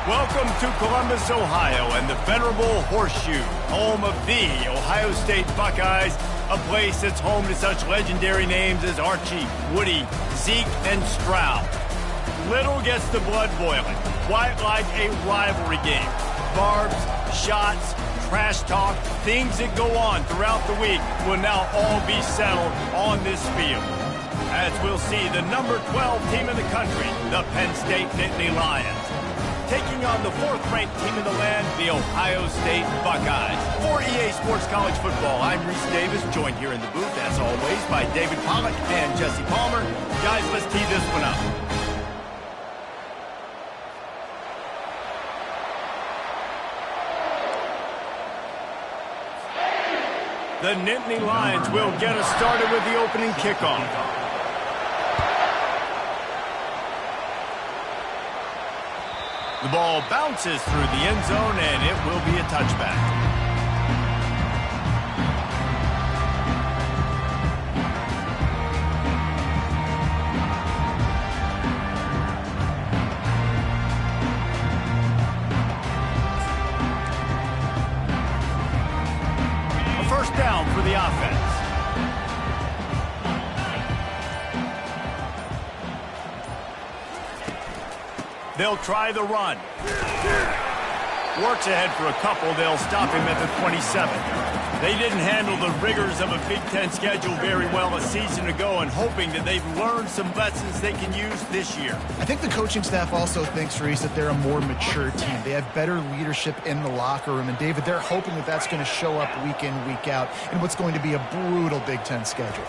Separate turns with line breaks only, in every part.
Welcome to Columbus, Ohio, and the venerable Horseshoe, home of the Ohio State Buckeyes, a place that's home to such legendary names as Archie, Woody, Zeke, and Stroud. Little gets the blood boiling, quite like a rivalry game. Barbs, shots, trash talk, things that go on throughout the week will now all be settled on this field. As we'll see the number 12 team in the country, the Penn State Nittany Lions, taking on the 4th-ranked team in the land, the Ohio State Buckeyes. For EA Sports College Football, I'm Reese Davis, joined here in the booth, as always, by David Pollack and Jesse Palmer. Guys, let's tee this one up. The Nittany Lions will get us started with the opening kickoff. The ball bounces through the end zone, and it will be a touchback. A first down for the offense. They'll try the run. Works ahead for a couple. They'll stop him at the 27. They didn't handle the rigors of a Big Ten schedule very well a season ago, and hoping that they've learned some lessons they can use this year.
I think the coaching staff also thinks, Reese, that they're a more mature team. They have better leadership in the locker room. And, David, they're hoping that that's going to show up week in, week out in what's going to be a brutal Big Ten schedule.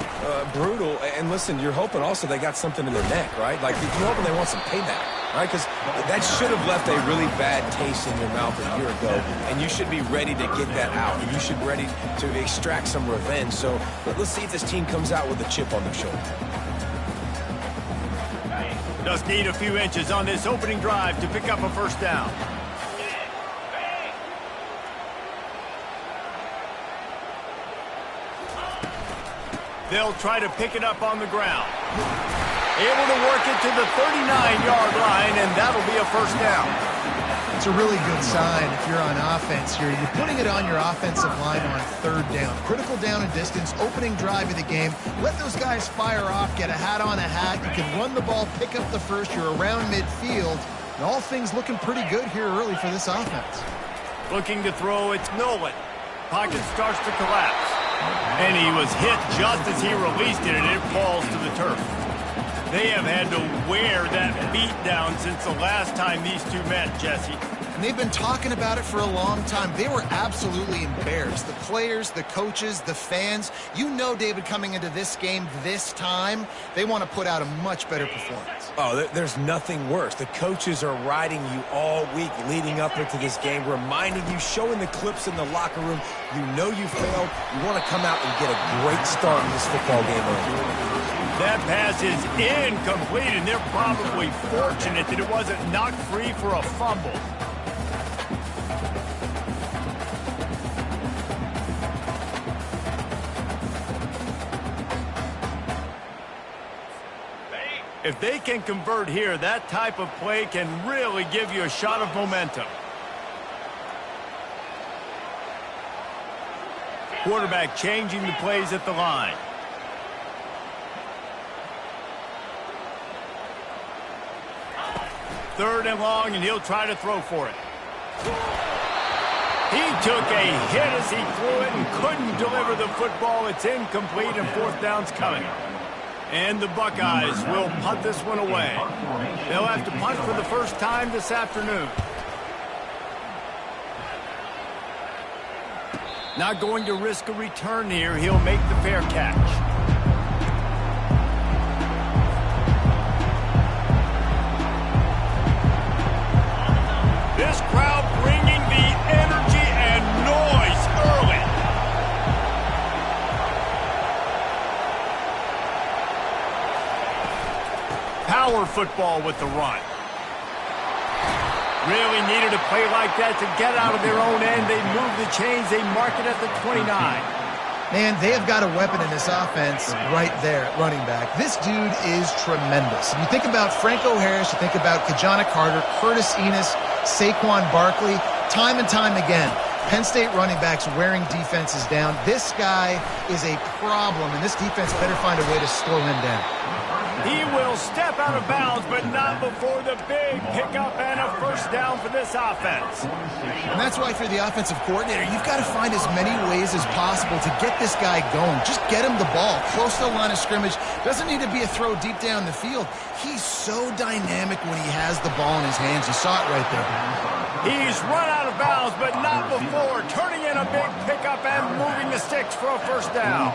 Brutal. And, listen, you're hoping also they got something in their neck, right? Like, you're hoping they want some payback. Right, because that should have left a really bad taste in your mouth a year ago, and you should be ready to get that out. You should be ready to extract some revenge. So let's see if this team comes out with a chip on their shoulder.
Just need a few inches on this opening drive to pick up a first down. They'll try to pick it up on the ground. Able to work it to the 39-yard line, and that'll be a first down.
It's a really good sign if you're on offense here. You're putting it on your offensive line on third down. Critical down and distance, opening drive of the game. Let those guys fire off, get a hat on a hat. You can run the ball, pick up the first. You're around midfield. And all things looking pretty good here early for this offense.
Looking to throw, it's Nolan. Pocket starts to collapse. And he was hit just as he released it, and it falls to the turf. They have had to wear that beat down since the last time these two met, Jesse.
And they've been talking about it for a long time. They were absolutely embarrassed. The players, the coaches, the fans. You know, David, coming into this game this time, they want to put out a much better performance.
Oh, there's nothing worse. The coaches are riding you all week leading up into this game, reminding you, showing the clips in the locker room. You know you failed. You want to come out and get a great start in this football game early.
That pass is incomplete, and they're probably fortunate that it wasn't knocked free for a fumble. If they can convert here, that type of play can really give you a shot of momentum. Quarterback changing the plays at the line. Third and long, and he'll try to throw for it. He took a hit as he threw it and couldn't deliver the football. It's incomplete, and fourth down's coming. And the Buckeyes will punt this one away. They'll have to punt for the first time this afternoon. Not going to risk a return here. He'll make the fair catch. This crowd bringing the energy and noise early. Power football with the run. Really needed a play like that to get out of their own end. They move the chains. They mark it at the 29.
Man, they have got a weapon in this offense right there at running back. This dude is tremendous. You think about Franco Harris, you think about Kajana Carter, Curtis Enos. Saquon Barkley, time and time again. Penn State running backs wearing defenses down. This guy is a problem, and this defense better find a way to slow him down.
He will step out of bounds, but not before the big pickup and a first down for this offense.
And that's why, for the offensive coordinator, you've got to find as many ways as possible to get this guy going. Just get him the ball close to the line of scrimmage. Doesn't need to be a throw deep down the field. He's so dynamic when he has the ball in his hands. You saw it right there.
He's run out of bounds, but not before turning in a big pickup and moving the sticks for a first down.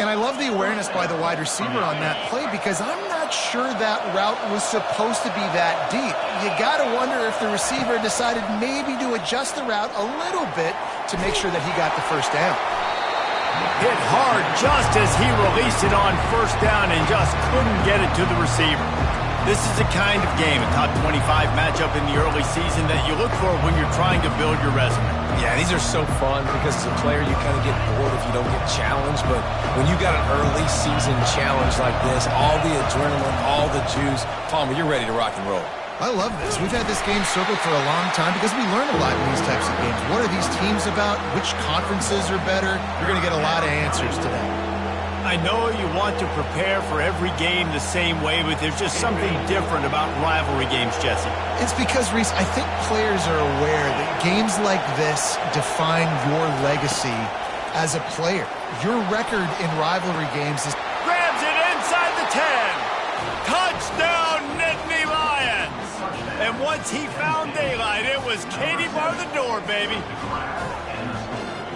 And I love the awareness by the wide receiver on that play, because I'm not sure that route was supposed to be that deep. You got to wonder if the receiver decided maybe to adjust the route a little bit to make sure that he got the first down.
Hit hard just as he released it on first down and just couldn't get it to the receiver. This is the kind of game, a top 25 matchup in the early season, that you look for when you're trying to build your resume.
Yeah, these are so fun because as a player you kind of get bored if you don't get challenged, but when you got an early season challenge like this, all the adrenaline, all the juice, Palmer, you're ready to rock and roll.
I love this. We've had this game circled for a long time because we learn a lot in these types of games. What are these teams about? Which conferences are better? You're going to get a lot of answers to that.
I know you want to prepare for every game the same way, but there's just something different about rivalry games, Jesse.
It's because, Reese, I think players are aware that games like this define your legacy as a player. Your record in rivalry games is...
Grabs it inside the 10. Touchdown, Nittany Lions. And once he found daylight, it was Katie bar the door, baby.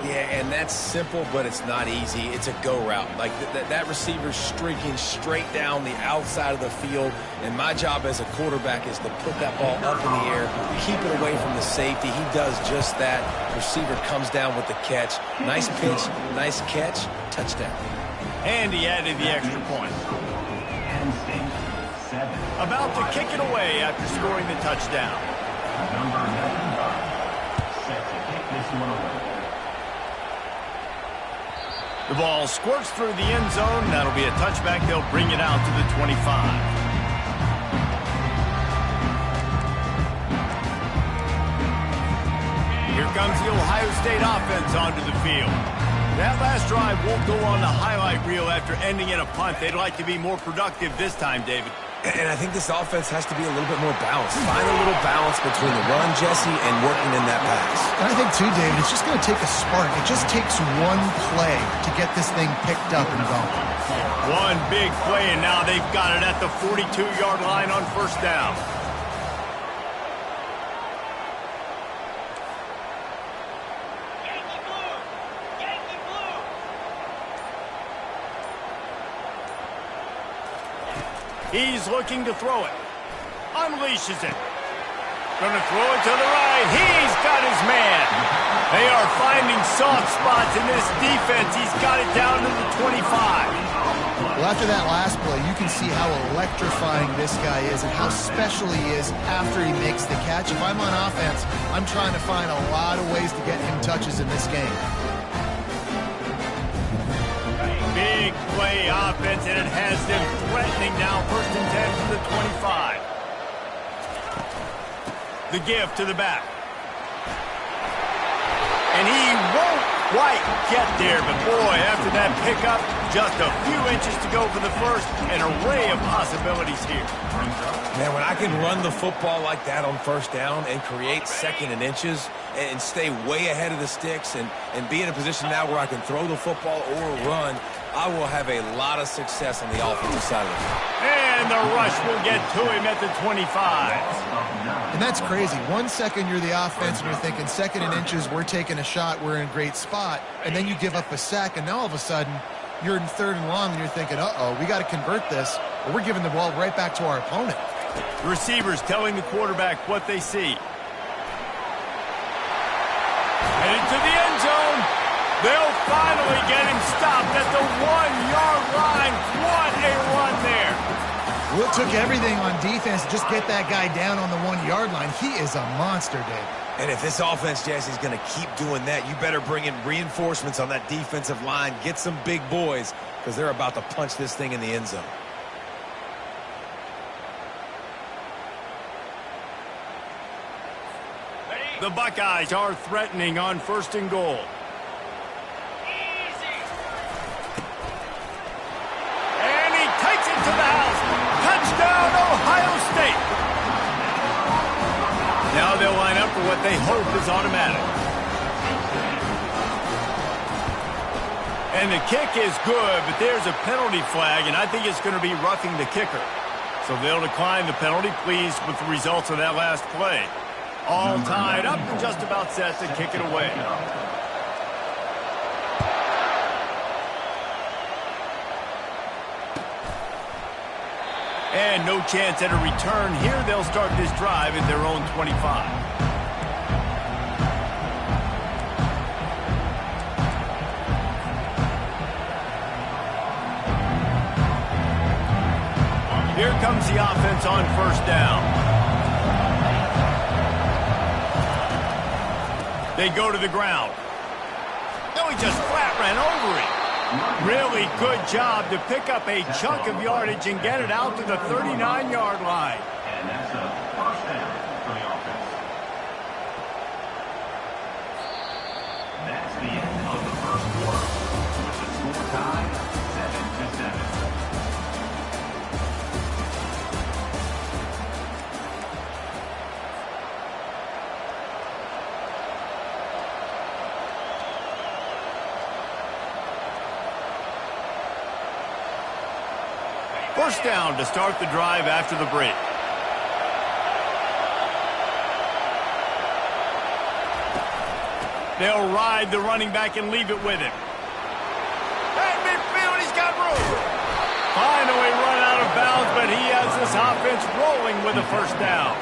Yeah, and that's simple, but it's not easy. It's a go route. Like, that receiver's streaking straight down the outside of the field, and my job as a quarterback is to put that ball up in the air, keep it away from the safety. He does just that. Receiver comes down with the catch. Nice pitch, nice catch, touchdown.
And he added the extra point. About to kick it away after scoring the touchdown. The ball squirts through the end zone. That'll be a touchback. They'll bring it out to the 25. Here comes the Ohio State offense onto the field. That last drive won't go on the highlight reel after ending in a punt. They'd like to be more productive this time, David.
And I think this offense has to be a little bit more balanced. Find a little balance between the run, Jesse, and working in that pass.
And I think, too, David, it's just going to take a spark. It just takes one play to get this thing picked up and going.
One big play, and now they've got it at the 42-yard line on first down. He's looking to throw it. Unleashes it. Gonna throw it to the right. He's got his man. They are finding soft spots in this defense. He's got it down to the 25.
Well, after that last play, you can see how electrifying this guy is and how special he is after he makes the catch. If I'm on offense, I'm trying to find a lot of ways to get him touches in this game.
Big play offense, and it has them threatening now. First and 10 to the 25. The give to the back. And he won't quite get there, but boy, after that pickup, just a few inches to go for the first. An array of possibilities here.
Man, when I can run the football like that on first down and create second and inches and stay way ahead of the sticks and be in a position now where I can throw the football or run, I will have a lot of success on the offensive side of the ball.
And the rush will get to him at the 25.
And that's crazy. 1 second you're the offense and you're thinking second and inches, we're taking a shot, we're in a great spot. And then you give up a sack, and now all of a sudden you're in third and long and you're thinking, uh-oh, we got to convert this, or we're giving the ball right back to our opponent.
Receivers telling the quarterback what they see. Headed to the end zone. They'll finally get him stopped at the 1-yard line. What a run there.
Well, it took everything on defense to just get that guy down on the 1-yard line. He is a monster, Dave.
And if this offense, Jesse, is going to keep doing that, you better bring in reinforcements on that defensive line. Get some big boys, because they're about to punch this thing in the end zone.
The Buckeyes are threatening on 1st and goal. And he takes it to the house. Touchdown, Ohio State. Now they'll line up for what they hope is automatic. And the kick is good, but there's a penalty flag, and I think it's going to be roughing the kicker. So they'll decline the penalty, pleased with the results of that last play. All tied up and just about set to kick it away. And no chance at a return here. They'll start this drive at their own 25. Here comes the offense on 1st down. They go to the ground. No, he just flat ran over him. Really good job to pick up a chunk of yardage and get it out to the 39-yard line.
And that's a 1st down for the offense. That's the end of the 1st quarter. With the score tied 7-7.
First down to start the drive after the break. They'll ride the running back and leave it with him. At midfield, he's got room. Finally run out of bounds, but he has this offense rolling with a 1st down.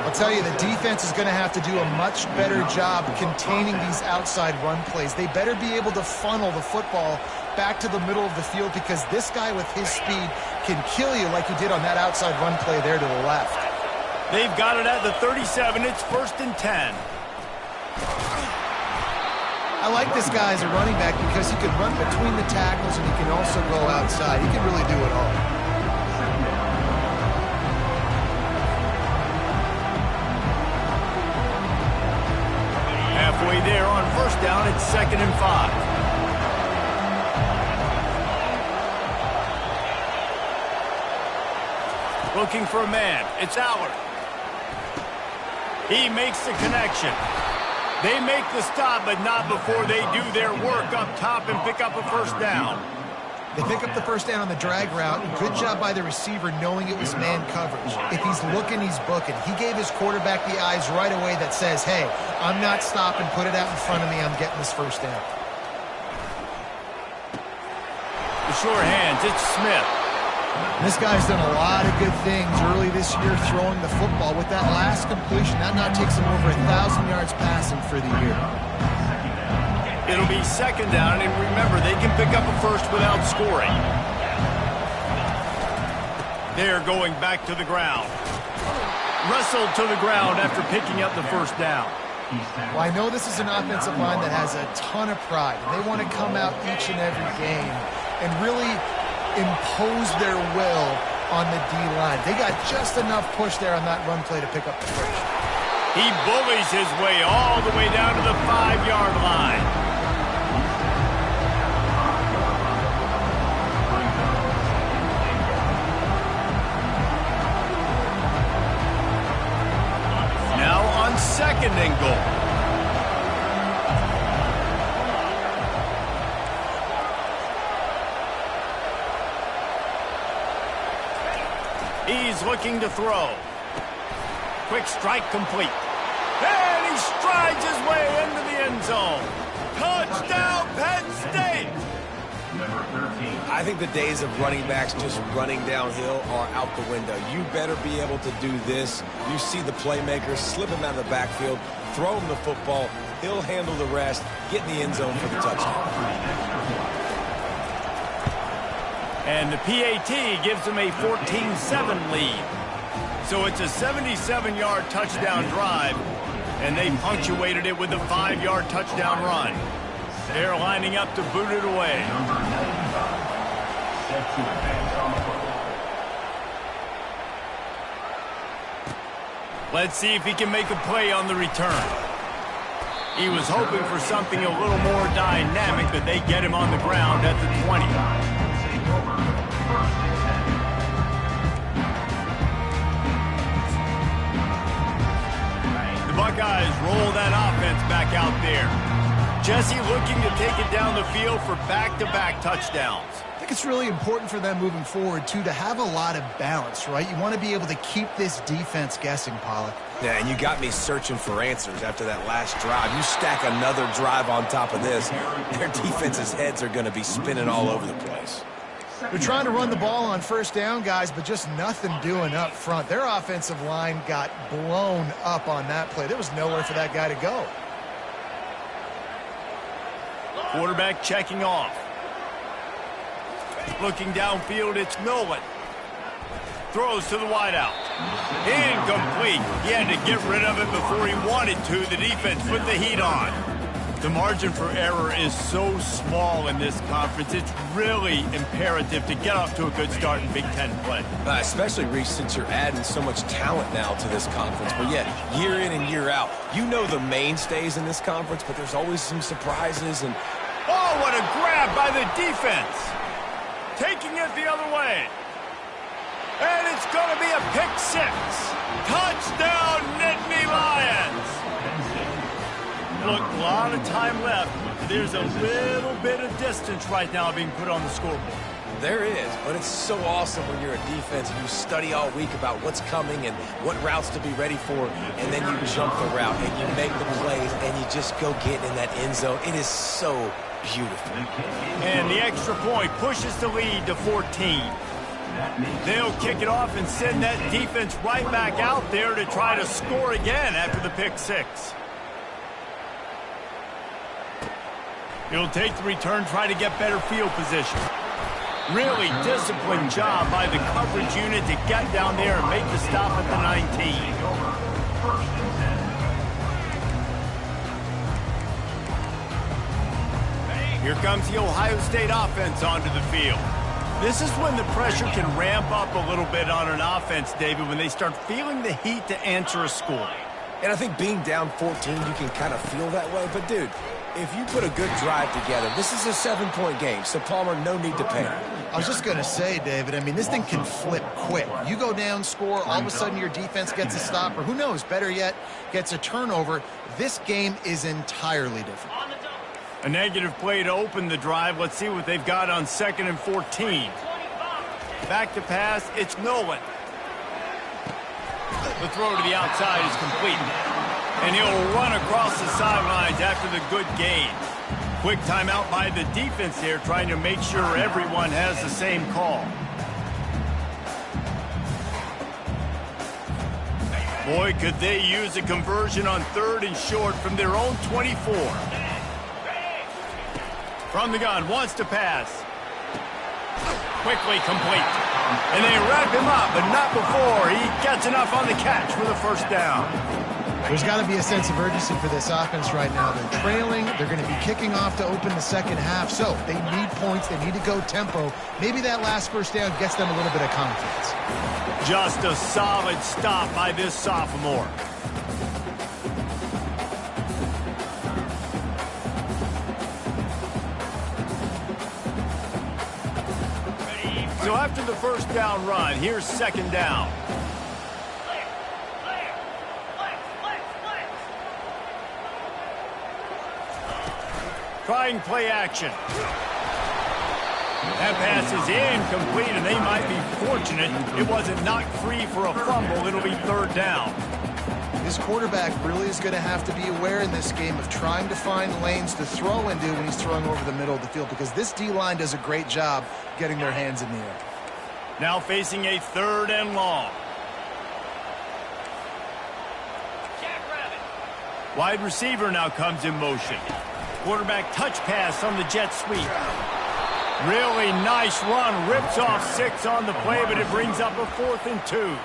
I'll tell you, the defense is going to have to do a much better job containing these outside run plays. They better be able to funnel the football back to the middle of the field, because this guy with his speed can kill you like he did on that outside run play there to the left.
They've got it at the 37. It's 1st and 10.
I like this guy as a running back because he can run between the tackles and he can also go outside. He can really do it all.
Halfway there on 1st down, it's 2nd and 5. Looking for a man. It's Allard. He makes the connection. They make the stop, but not before they do their work up top and pick up a 1st down.
They pick up the 1st down on the drag route. Good job by the receiver knowing it was man coverage. If he's looking, he's booking. He gave his quarterback the eyes right away that says, hey, I'm not stopping. Put it out in front of me. I'm getting this 1st down.
The sure hands. It's Smith.
This guy's done a lot of good things early this year throwing the football. With that last completion, that now takes him over 1,000 yards passing for the year.
It'll be 2nd down, and remember, they can pick up a 1st without scoring. They're going back to the ground. Wrestled to the ground after picking up the 1st down.
Well, I know this is an offensive line that has a ton of pride. They want to come out each and every game and really impose their will on the D-line. They got just enough push there on that run play to pick up the 1st.
He bullies his way all the way down to the 5-yard line. Now on 2nd and goal. He's looking to throw. Quick strike complete. And he strides his way into the end zone. Touchdown, Penn State!
Number 13.
I think the days of running backs just running downhill are out the window. You better be able to do this. You see the playmakers slip him out of the backfield, throw him the football. He'll handle the rest, get in the end zone for the touchdown.
And the PAT gives them a 14-7 lead. So it's a 77-yard touchdown drive, and they punctuated it with a 5-yard touchdown run. They're lining up to boot it away.
Number 95, set to advance on the football.
Let's see if he can make a play on the return. He was hoping for something a little more dynamic, but they get him on the ground at the 20. The Buckeyes roll that offense back out there. Jesse looking to take it down the field for back-to-back touchdowns.
I think it's really important for them moving forward, too, to have a lot of balance, right? You want to be able to keep this defense guessing, Pollock.
Yeah, and you got me searching for answers after that last drive. You stack another drive on top of this, their defense's heads are going to be spinning all over the place.
They're trying to run the ball on first down, guys, but just nothing doing up front. Their offensive line got blown up on that play. There was nowhere for that guy to go.
Quarterback checking off. Looking downfield, it's Nolan. Throws to the wideout. Incomplete. He had to get rid of it before he wanted to. The defense put the heat on. The margin for error is so small in this conference. It's really imperative to get off to a good start in Big Ten play.
Especially, Reese, since you're adding so much talent now to this conference. But yet, year in and year out, you know the mainstays in this conference, but there's always some surprises. And
oh, what a grab by the defense. Taking it the other way. And it's going to be a pick six. Touchdown, Nittany Lions. Look, a lot of time left. There's a little bit of distance right now being put on the scoreboard.
There is, but it's so awesome when you're a defense and you study all week about what's coming and what routes to be ready for, and then you jump the route and you make the plays and you just go get in that end zone. It is so beautiful.
And the extra point pushes the lead to 14. They'll kick it off and send that defense right back out there to try to score again after the pick six. He'll take the return, try to get better field position. Really disciplined job by the coverage unit to get down there and make the stop at the 19. Here comes the Ohio State offense onto the field. This is when the pressure can ramp up a little bit on an offense, David, when they start feeling the heat to answer a score.
And I think being down 14, you can kind of feel that way. But, dude, if you put a good drive together, this is a 7-point game, so Palmer, no need to panic.
I was just going to say, David, I mean, this thing can flip quick. You go down, score, all of a sudden your defense gets a stop, or who knows, better yet, gets a turnover. This game is entirely different.
A negative play to open the drive. Let's see what they've got on 2nd and 14. Back to pass, it's Nolan. The throw to the outside is complete. And he'll run across the sidelines after the good gain. Quick timeout by the defense there, trying to make sure everyone has the same call. Boy, could they use a conversion on 3rd and short from their own 24. From the gun, wants to pass. Quickly complete. And they wrap him up, but not before he gets enough on the catch for the first down.
There's got to be a sense of urgency for this offense right now. They're trailing. They're going to be kicking off to open the second half. So they need points. They need to go tempo. Maybe that last first down gets them a little bit of confidence.
Just a solid stop by this sophomore. So after the first down run, here's 2nd down. Trying play action. That pass is incomplete, and they might be fortunate it wasn't knocked free for a fumble. It'll be 3rd down.
This quarterback really is going to have to be aware in this game of trying to find lanes to throw into when he's throwing over the middle of the field, because this D-line does a great job getting their hands in the air.
Now facing a 3rd and long. Wide receiver now comes in motion. Quarterback touch pass on the jet sweep. Really nice run. Rips off 6 on the play, but it brings up a 4th and 2.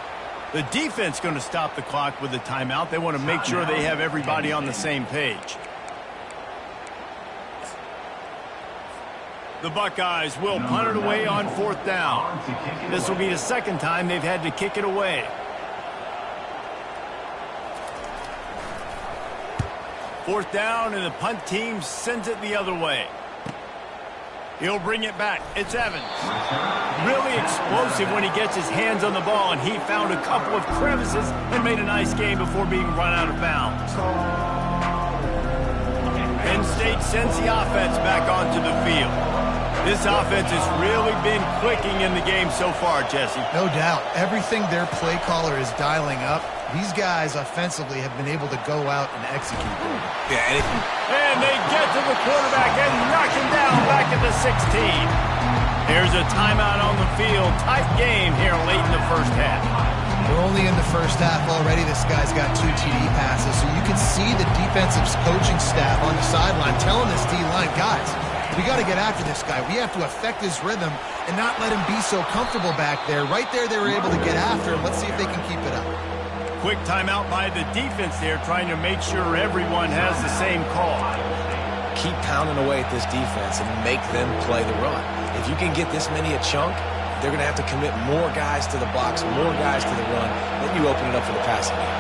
The defense going to stop the clock with a timeout. They want to make sure they have everybody on the same page. The Buckeyes will punt it away on 4th down. This will be the 2nd time they've had to kick it away. 4th down, and the punt team sends it the other way. He'll bring it back. It's Evans. Really explosive when he gets his hands on the ball, and he found a couple of crevices and made a nice game before being run out of bounds. Penn State sends the offense back onto the field. This offense has really been clicking in the game so far, Jesse.
No doubt. Everything their play caller is dialing up, these guys offensively have been able to go out and execute.
Yeah,
and they get to the quarterback and knock him down back at the 16. There's a timeout on the field. Tight game here late in the first half.
We're only in the first half already. This guy's got 2 TD passes, so you can see the defensive coaching staff on the sideline telling this D-line, guys, we got to get after this guy. We have to affect his rhythm and not let him be so comfortable back there. Right there, they were able to get after him. Let's see if they can keep it up.
Quick timeout by the defense there, trying to make sure everyone has the same call.
keep pounding away at this defense and make them play the run. If you can get this many a chunk, they're going to have to commit more guys to the box, more guys to the run. Then you open it up for the passing game.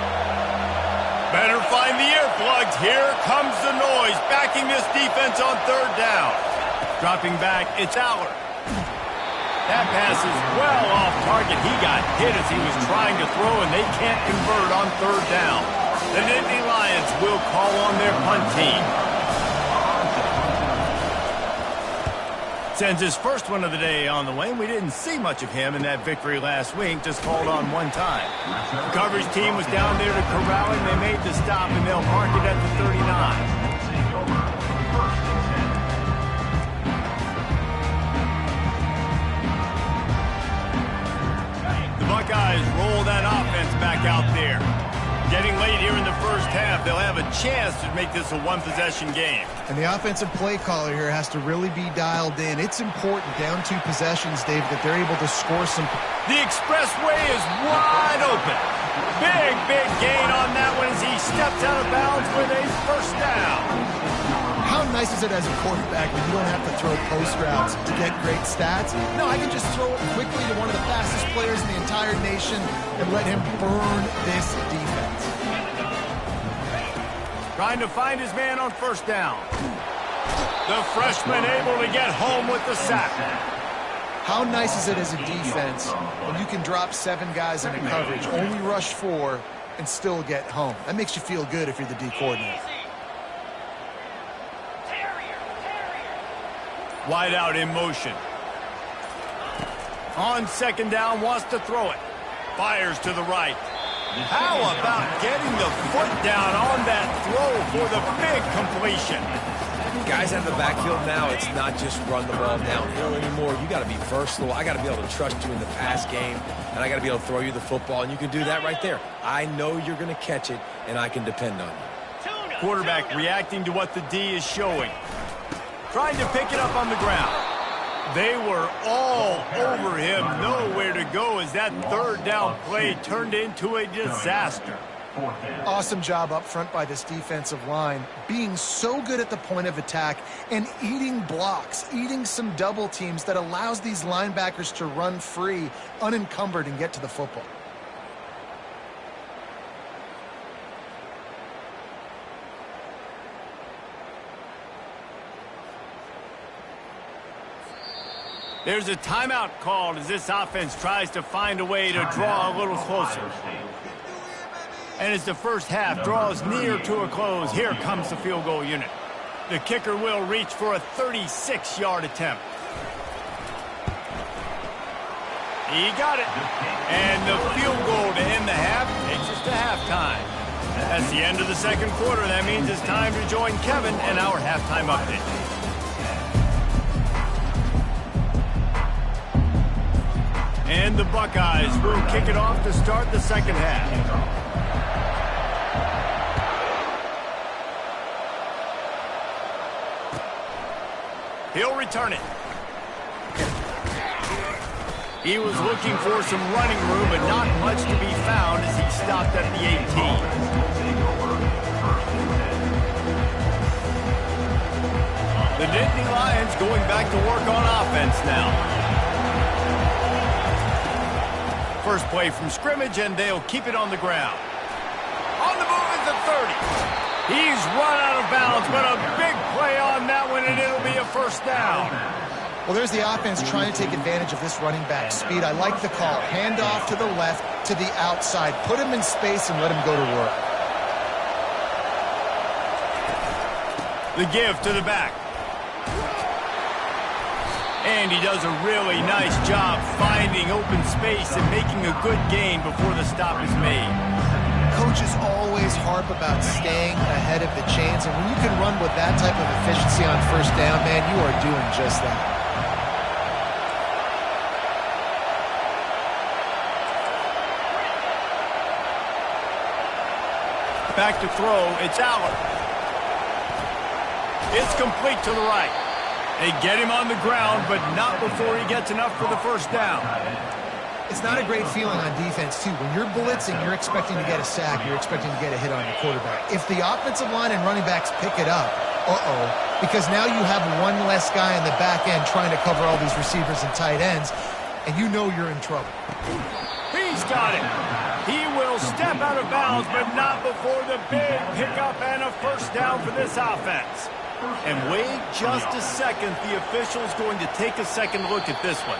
Better find the earplugs. Here comes the noise, backing this defense on 3rd down. Dropping back, it's Aller. That pass is well off target. He got hit as he was trying to throw, and they can't convert on 3rd down. The Nittany Lions will call on their punt team. Sends his first one of the day on the way. We didn't see much of him in that victory last week, just called on one time. The coverage team was down there to corral him. They made the stop, and they'll park it at the 39. The Buckeyes roll that offense back out there. Getting late here in the first half, they'll have a chance to make this a one-possession game.
And the offensive play caller here has to really be dialed in. It's important, down 2 possessions, Dave, that they're able to score some.
The expressway is wide open. Big gain on that one as he steps out of bounds with a first down.
How nice is it as a quarterback when you don't have to throw post routes to get great stats? No, I can just throw it quickly to one of the fastest players in the entire nation and let him burn this defense.
Trying to find his man on 1st down. The freshman able to get home with the sack.
How nice is it as a defense when you can drop 7 guys in a coverage, only rush 4, and still get home? That makes you feel good if you're the D coordinator.
Wide out in motion. On 2nd down, wants to throw it. Fires to the right. How about getting the foot down on that throw for the big completion?
Guys out of the backfield now, it's not just run the ball downhill anymore. You got to be versatile. I got to be able to trust you in the pass game, and I got to be able to throw you the football, and you can do that right there. I know you're going to catch it, and I can depend on you.
Quarterback reacting to what the D is showing. Trying to pick it up on the ground. They were all over him, nowhere to go as that 3rd down play turned into a disaster.
Awesome job up front by this defensive line, being so good at the point of attack and eating blocks, eating some double teams that allows these linebackers to run free, unencumbered, and get to the football.
There's a timeout called as this offense tries to find a way to draw a little closer. And as the first half draws near to a close, here comes the field goal unit. The kicker will reach for a 36-yard attempt. He got it. And the field goal to end the half takes us to halftime. That's the end of the 2nd quarter. That means it's time to join Kevin and our halftime update. And the Buckeyes will kick it off to start the 2nd half. He'll return it. He was looking for some running room, but not much to be found as he stopped at the 18. The Nittany Lions going back to work on offense now. First play from scrimmage, and they'll keep it on the ground. On the move is the 30. He's run out of bounds, but a big play on that one, and it'll be a first down.
Well, there's the offense trying to take advantage of this running back speed. I like the call. Hand off to the left, to the outside. Put him in space and let him go to work.
The give to the back. And he does a really nice job finding open space and making a good gain before the stop is made.
Coaches always harp about staying ahead of the chains, and when you can run with that type of efficiency on first down, man, you are doing just that.
Back to throw, it's Allen. It's complete to the right. They get him on the ground, but not before he gets enough for the first down.
It's not a great feeling on defense, too. When you're blitzing, you're expecting to get a sack. You're expecting to get a hit on your quarterback. If the offensive line and running backs pick it up, because now you have one less guy in the back end trying to cover all these receivers and tight ends, and you know you're in trouble.
He's got it. He will step out of bounds, but not before the big pickup and a first down for this offense. And wait just a second. The official's going to take a second look at this one.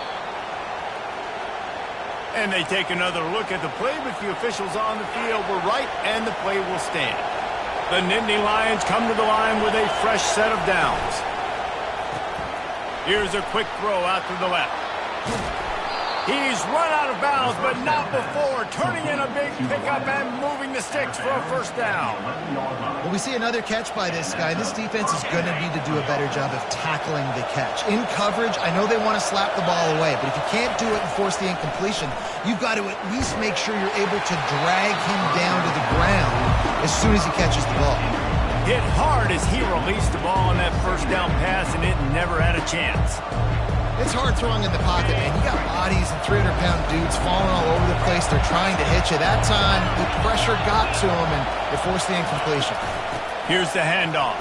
And they take another look at the play, but the officials on the field were right, and the play will stand. The Nittany Lions come to the line with a fresh set of downs. Here's a quick throw out to the left. He's run out of bounds, but not before turning in a big pickup and moving the sticks for a first down.
Well, we see another catch by this guy. This defense is going to need to do a better job of tackling the catch. In coverage, I know they want to slap the ball away, but if you can't do it and force the incompletion, you've got to at least make sure you're able to drag him down to the ground as soon as he catches the ball.
Hit hard as he released the ball on that first down pass, and it never had a chance.
It's hard throwing in the pocket, man. You got bodies and 300-pound dudes falling all over the place. They're trying to hit you. That time, the pressure got to him, and it forced the incompletion.
Here's the handoff.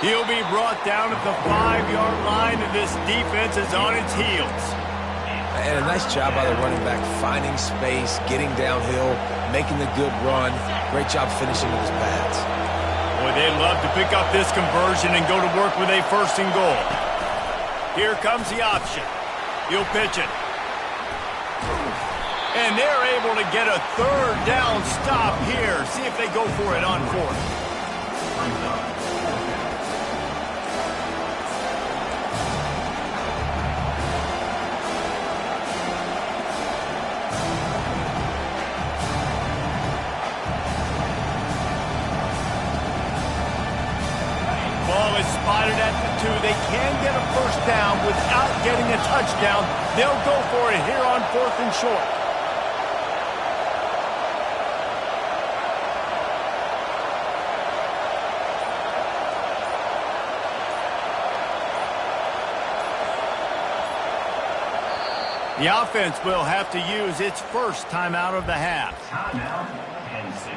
He'll be brought down at the 5-yard line, and this defense is on its heels.
And a nice job by the running back, finding space, getting downhill, making the good run. Great job finishing with his pads.
Boy, they'd love to pick up this conversion and go to work with a first and goal. Here comes the option. He'll pitch it. And they're able to get a third down stop here. See if they go for it on fourth. Ball is spotted at the 2. They can get a first down without getting a touchdown. They'll go for it here on fourth and short. The offense will have to use its first timeout of the half.
Timeout, Tennessee.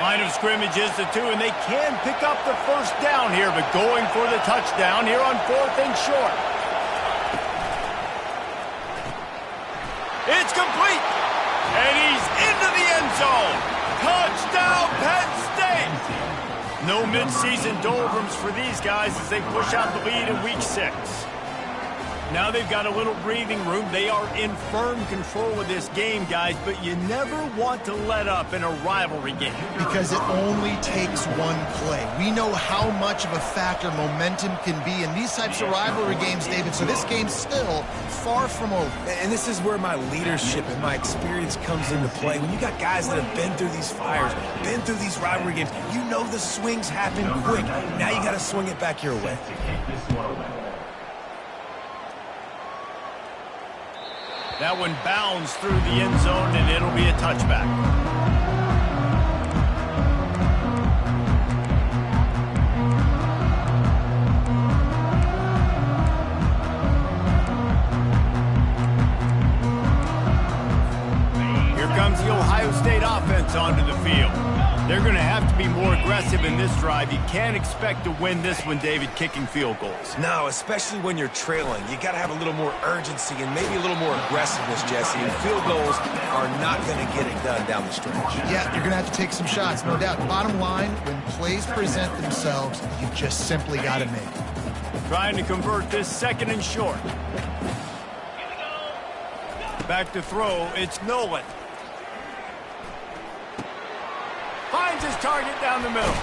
Line of scrimmage is the 2, and they can pick up the first down here, but going for the touchdown here on fourth and short. It's complete, and he's into the end zone. Touchdown, Penn State! No midseason doldrums for these guys as they push out the lead in week 6. Now they've got a little breathing room. They are in firm control of this game, guys, but you never want to let up in a rivalry game.
Because it only takes one play. We know how much of a factor momentum can be in these types of rivalry games, David, so this game's still far from over.
And this is where my leadership and my experience comes into play. When you got guys that have been through these fires, been through these rivalry games, you know the swings happen quick. Now you got to swing it back your way.
That one bounds through the end zone, and it'll be a touchback. aggressive in this drive. You can't expect to win this one, David, kicking field goals.
No, especially when you're trailing. You got to have a little more urgency and maybe a little more aggressiveness, Jesse. And field goals are not going to get it done down the stretch.
Yeah, you're going to have to take some shots, no doubt. Bottom line, when plays present themselves, you just simply got to make them.
Trying to convert this second and short. Back to throw, it's Nolan. Finds his target down the middle.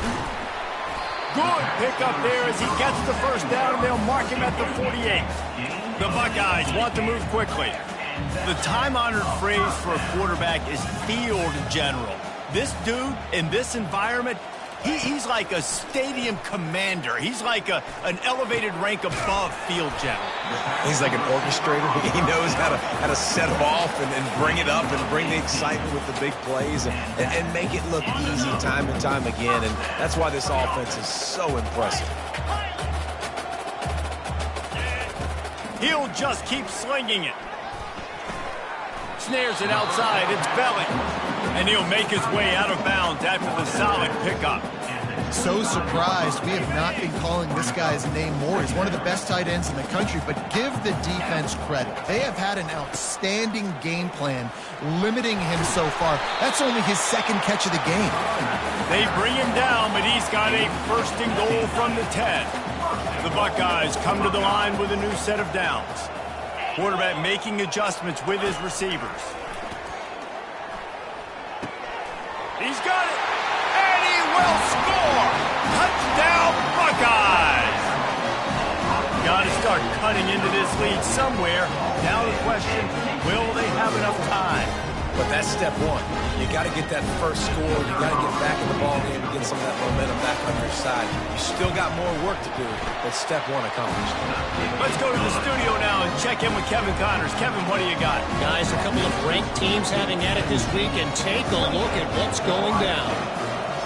Good pickup there as he gets the first down, and they'll mark him at the 48. The Buckeyes want to move quickly. The time-honored phrase for a quarterback is field general. This dude, in this environment, he's like a stadium commander. He's like an elevated rank above field general.
He's like an orchestrator. He knows how to set off and bring it up and bring the excitement with the big plays and make it look easy time and time again. And that's why this offense is so impressive.
He'll just keep slinging it. Snares it outside. It's Belly. And he'll make his way out of bounds after the solid pickup.
So surprised we have not been calling this guy's name more. He's one of the best tight ends in the country, but give the defense credit. They have had an outstanding game plan limiting him so far. That's only his second catch of the game.
They bring him down, but he's got a first and goal from the 10. The Buckeyes come to the line with a new set of downs. Quarterback making adjustments with his receivers. He's got it, and he will score! Touchdown, Buckeyes! Got to start cutting into this lead somewhere. Now the question, will they have enough time?
But that's step one. You got to get that first score. You got to get back in the ball game and get some of that momentum back on your side. You still got more work to do, but step one accomplished.
Let's go to the studio now and check in with Kevin Connors. Kevin, what do you got?
Guys, a couple of ranked teams having at it this week, and take a look at what's going down.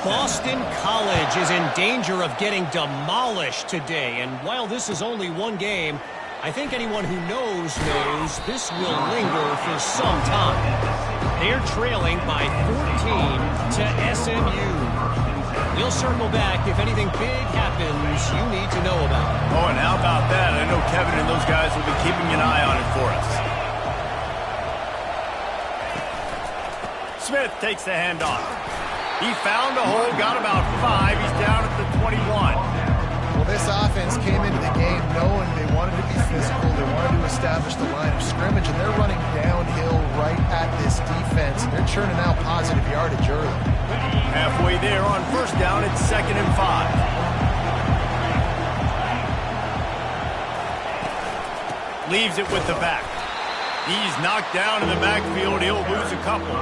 Boston College is in danger of getting demolished today, and while this is only one game, I think anyone who knows this will linger for some time. They're trailing by 14 to SMU. We'll circle back if anything big happens you need to know about.
Oh, and how about that? I know Kevin and those guys will be keeping an eye on it for us. Smith takes the handoff. He found a hole, got about 5. He's down at the 21.
Well, this offense came into the game knowing they wanted to be physical, they wanted to establish the line of scrimmage, and they're running downhill right at this defense, and they're churning out positive yardage early.
Halfway there on first down, it's 2nd and 5. Leaves it with the back. He's knocked down in the backfield. He'll lose a couple.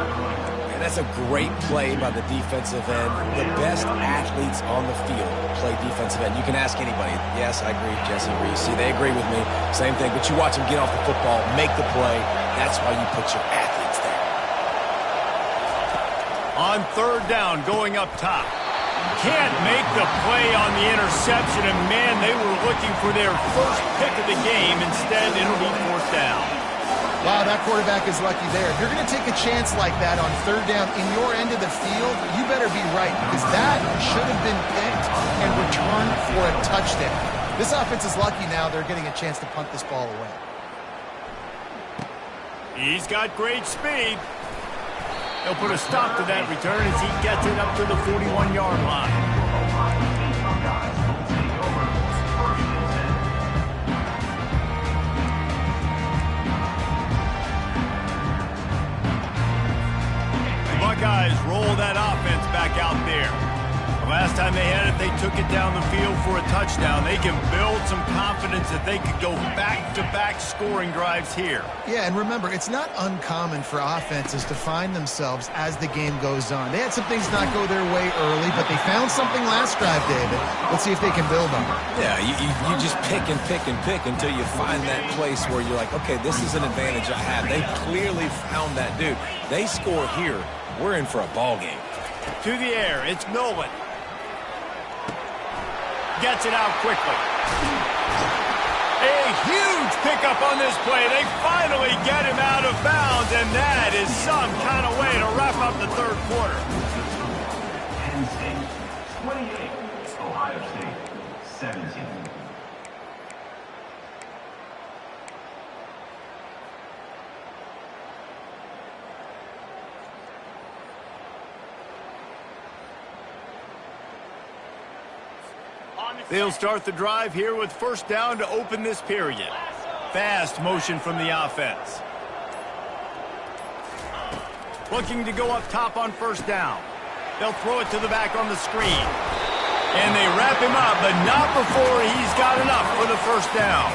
And that's a great play by the defensive end. The best athletes on the field play defensive end. You can ask anybody. Yes, I agree, Jesse Reese. See, they agree with me. Same thing. But you watch them get off the football, make the play. That's why you put your athletes there.
On third down, going up top. Can't make the play on the interception, and man, they were looking for their first pick of the game. Instead, it'll be 4th down.
Wow, that quarterback is lucky there. If you're going to take a chance like that on third down in your end of the field, you better be right, because that should have been picked and returned for a touchdown. This offense is lucky now they're getting a chance to punt this ball away.
He's got great speed. He'll put a stop to that return as he gets it up to the 41-yard line. Buckeyes roll that offense back out there. The last time they had it, they took it down the field for a touchdown. They can build some confidence that they could go back-to-back scoring drives here.
Yeah, and remember, it's not uncommon for offenses to find themselves as the game goes on. They had some things not go their way early, but they found something last drive, David. Let's see if they can build on it.
Yeah, you just pick and pick and pick until you find that place where you're like, okay, this is an advantage I have. They clearly found that dude. They score here. We're in for a ball game.
To the air, it's Nolan. Gets it out quickly. A huge pickup on this play. They finally get him out of bounds, and that is some kind of way to wrap up the third quarter.
Penn State, 28 17.
They'll start the drive here with first down to open this period. Fast motion from the offense. Looking to go up top on first down. They'll throw it to the back on the screen. And they wrap him up, but not before he's got enough for the first down.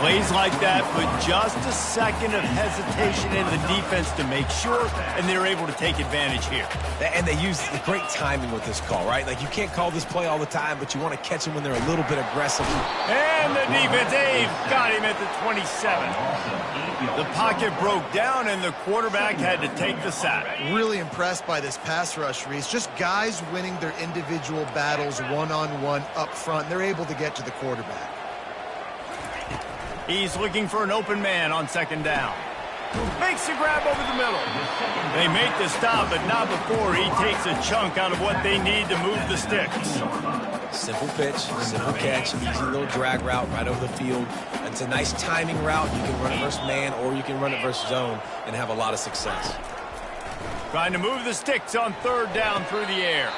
Plays like that put just a second of hesitation in the defense to make sure, and they're able to take advantage here.
And they use the great timing with this call, right? Like, you can't call this play all the time, but you want to catch them when they're a little bit aggressive.
And the defense, they've got him at the 27. The pocket broke down, and the quarterback had to take the sack.
Really impressed by this pass rush, Reese. Just guys winning their individual battles one-on-one up front. They're able to get to the quarterback.
He's looking for an open man on second down. Makes the grab over the middle. They make the stop, but not before he takes a chunk out of what they need to move the sticks.
Simple pitch, simple catch, easy little drag route right over the field. It's a nice timing route. You can run it versus man, or you can run it versus zone and have a lot of success.
Trying to move the sticks on third down through the air.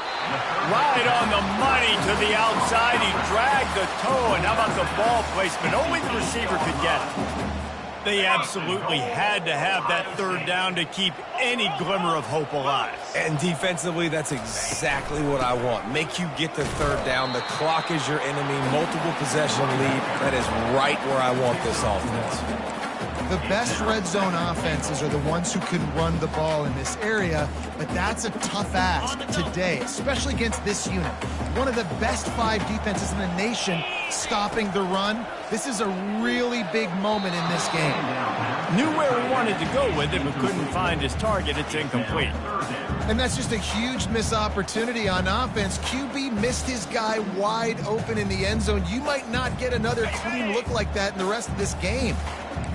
Right on the money to the outside. He dragged the toe, and how about the ball placement? Only the receiver could get it. They absolutely had to have that third down to keep any glimmer of hope alive.
And defensively, that's exactly what I want. Make you get the third down. The clock is your enemy. Multiple possession lead. That is right where I want this offense.
The best red zone offenses are the ones who can run the ball in this area, but that's a tough ask today, especially against this unit. One of the best 5 defenses in the nation stopping the run. This is a really big moment in this game.
Knew where he wanted to go with it, but couldn't find his target. It's incomplete.
And that's just a huge missed opportunity on offense. QB missed his guy wide open in the end zone. You might not get another clean look like that in the rest of this game.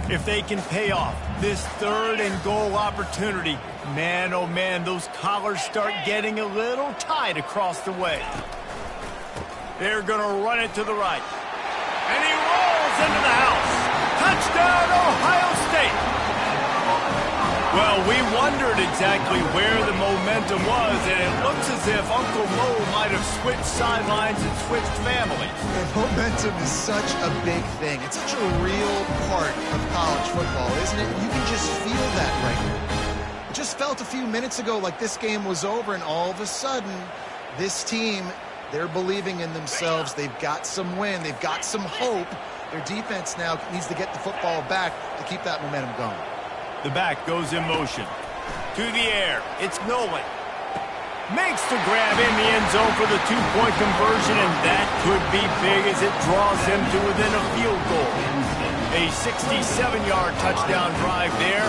If they can pay off this third and goal opportunity, man, oh man, those collars start getting a little tight across the way. They're going to run it to the right. And he rolls into the house. Touchdown, Ohio State. Well, we wondered exactly where the momentum was, and it looks as if Uncle Mo might have switched sidelines and switched families.
And momentum is such a big thing. It's such a real part of college football, isn't it? You can just feel that right now. It just felt a few minutes ago like this game was over, and all of a sudden, this team, they're believing in themselves. They've got some win. They've got some hope. Their defense now needs to get the football back to keep that momentum going.
The back goes in motion. To the air. It's Nolan. Makes the grab in the end zone for the 2-point conversion, and that could be big as it draws him to within a field goal. A 67-yard touchdown drive there,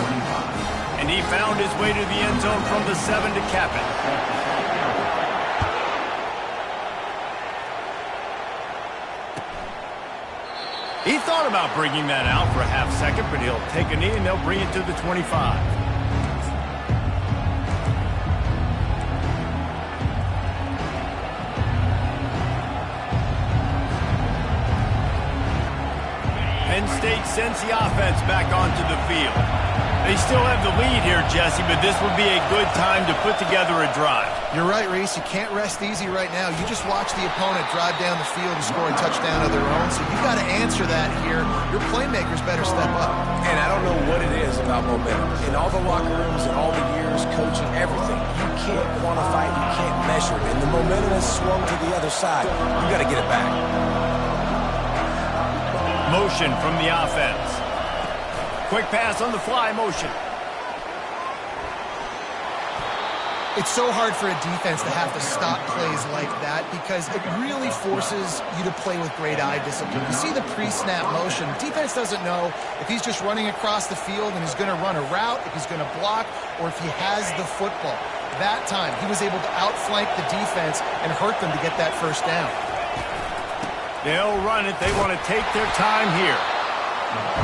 and he found his way to the end zone from the 7 to cap it. He thought about bringing that out for a half second, but he'll take a knee and they'll bring it to the 25. Penn State sends the offense back onto the field. They still have the lead here, Jesse, but this would be a good time to put together a drive.
You're right, Reese. You can't rest easy right now. You just watch the opponent drive down the field and score a touchdown of their own, so you've got to answer that here. Your playmakers better step up.
And I don't know what it is about momentum. In all the locker rooms and all the years coaching, everything, you can't quantify it, you can't measure it. And the momentum has swung to the other side. You got to get it back.
Motion from the offense. Quick pass on the fly motion.
It's so hard for a defense to have to stop plays like that because it really forces you to play with great eye discipline. You see the pre-snap motion. Defense doesn't know if he's just running across the field and he's going to run a route, if he's going to block, or if he has the football. That time, he was able to outflank the defense and hurt them to get that first down.
They'll run it. They want to take their time here.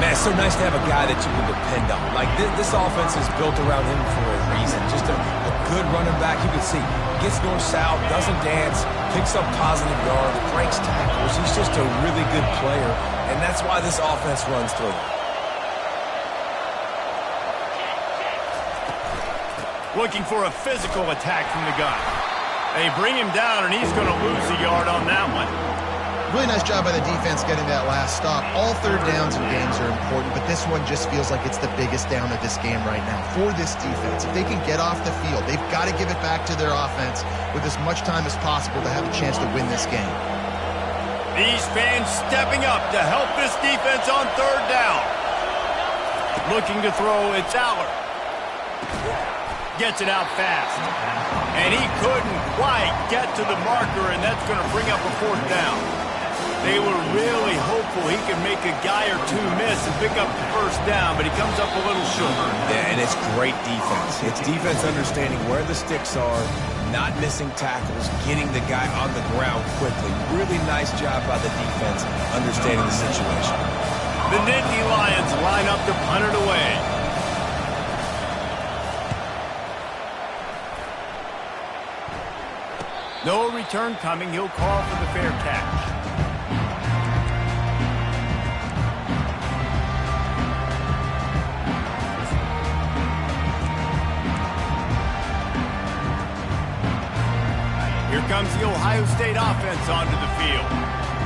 Man, it's so nice to have a guy that you can depend on. Like, this offense is built around him for a reason. Just a good running back. You can see, gets north-south, doesn't dance, picks up positive yards, breaks tackles. He's just a really good player, and that's why this offense runs through him.
Looking for a physical attack from the gun. They bring him down, and he's going to lose a yard on that one.
Really nice job by the defense getting that last stop. All third downs in games are important, but this one just feels like it's the biggest down of this game right now for this defense. If they can get off the field, they've got to give it back to their offense with as much time as possible to have a chance to win this game.
These fans stepping up to help this defense on third down. Looking to throw, it's Aller. Gets it out fast. And he couldn't quite get to the marker, and that's going to bring up a fourth down. They were really hopeful he could make a guy or two miss and pick up the first down, but he comes up a little short.
Yeah, and it's great defense. It's defense understanding where the sticks are, not missing tackles, getting the guy on the ground quickly. Really nice job by the defense understanding the situation.
The Nittany Lions line up to punt it away. No return coming. He'll call for the fair catch. Here comes the Ohio State offense onto the field.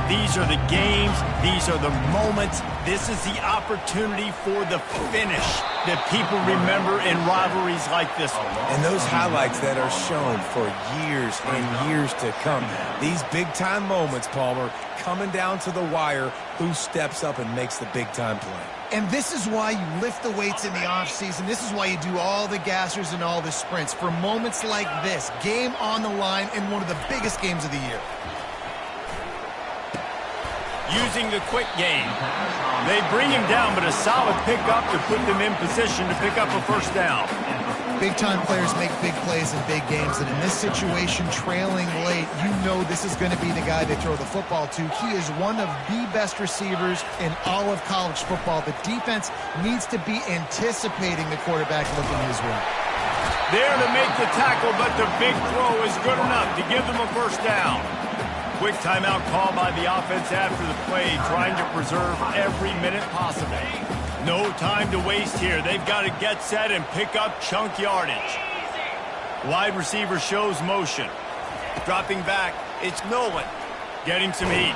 These are the games. These are the moments. This is the opportunity for the finish that people remember in rivalries like this one.
And those highlights that are shown for years and years to come. These big-time moments, Palmer, coming down to the wire, who steps up and makes the big-time play.
And this is why you lift the weights in the offseason. This is why you do all the gassers and all the sprints. For moments like this, game on the line in one of the biggest games of the year.
Using the quick game. They bring him down, but a solid pickup to put them in position to pick up a first down.
Big-time players make big plays in big games, and in this situation, trailing late, you know this is going to be the guy they throw the football to. He is one of the best receivers in all of college football. The defense needs to be anticipating the quarterback looking his way.
There to make the tackle, but the big throw is good enough to give them a first down. Quick timeout call by the offense after the play, trying to preserve every minute possible. No time to waste here. They've got to get set and pick up chunk yardage. Wide receiver shows motion. Dropping back, it's Nolan. Getting some heat.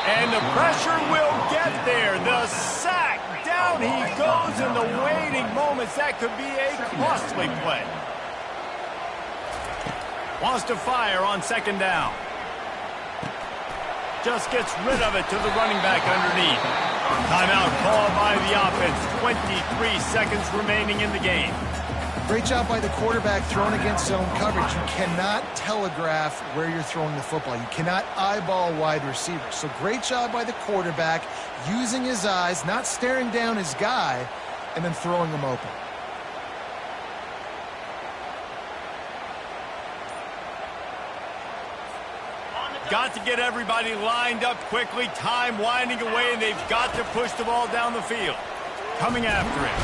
And the pressure will get there. The sack. Down he goes in the waiting moments. That could be a costly play. Wants to fire on second down. Just gets rid of it to the running back underneath. Timeout called by the offense. 23 seconds remaining in the game.
Great job by the quarterback throwing against zone coverage. You cannot telegraph where you're throwing the football. You cannot eyeball wide receivers. So great job by the quarterback using his eyes, not staring down his guy, and then throwing him open.
Got to get everybody lined up quickly. Time winding away, and they've got to push the ball down the field. Coming after him.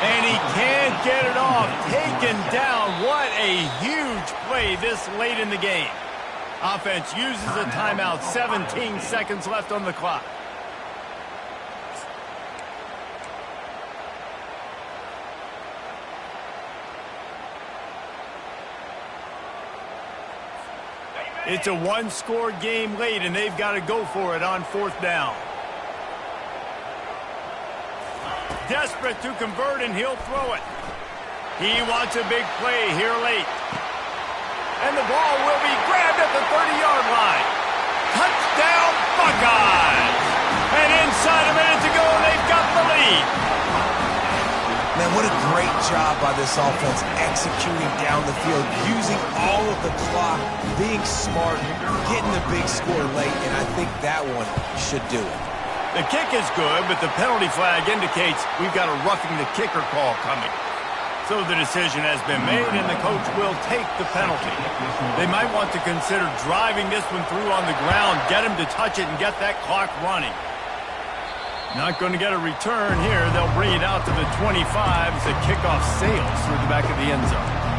And he can't get it off. Taken down. What a huge play this late in the game. Offense uses a timeout. 17 seconds left on the clock. It's a one-score game late, and they've got to go for it on fourth down. Desperate to convert, and he'll throw it. He wants a big play here late. And the ball will be grabbed at the 30-yard line. Touchdown, Buckeyes! And inside a minute to go, and they've got the lead.
Man, what a great job by this offense executing down the field, using all of the clock, being smart, getting the big score late, and I think that one should do it.
The kick is good, but the penalty flag indicates we've got a roughing the kicker call coming. So the decision has been made, and the coach will take the penalty. They might want to consider driving this one through on the ground, get him to touch it, and get that clock running. Not going to get a return here. They'll bring it out to the 25 as the kickoff sails through the back of the end zone.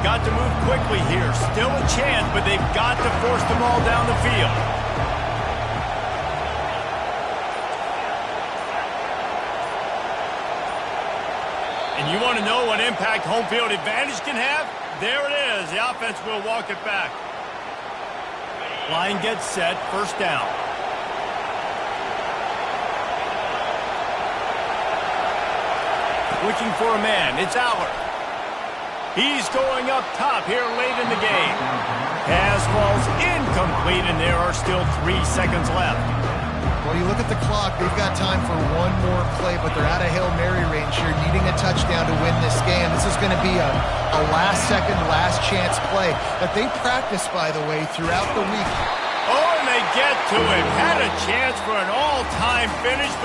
got to move quickly here. Still a chance, but they've got to force the ball down the field. And you want to know what impact home field advantage can have? There it is. The offense will walk it back. Line gets set. First down. Looking for a man. It's Aller. He's going up top here late in the game. Pass falls incomplete, and there are still 3 seconds left.
Well, you look at the clock, they've got time for one more play, but they're out of Hail Mary range here, needing a touchdown to win this game. This is going to be a last-second, last-chance play that they practice, by the way, throughout the week.
Oh, and they get to it. Had a chance for an all-time finish, but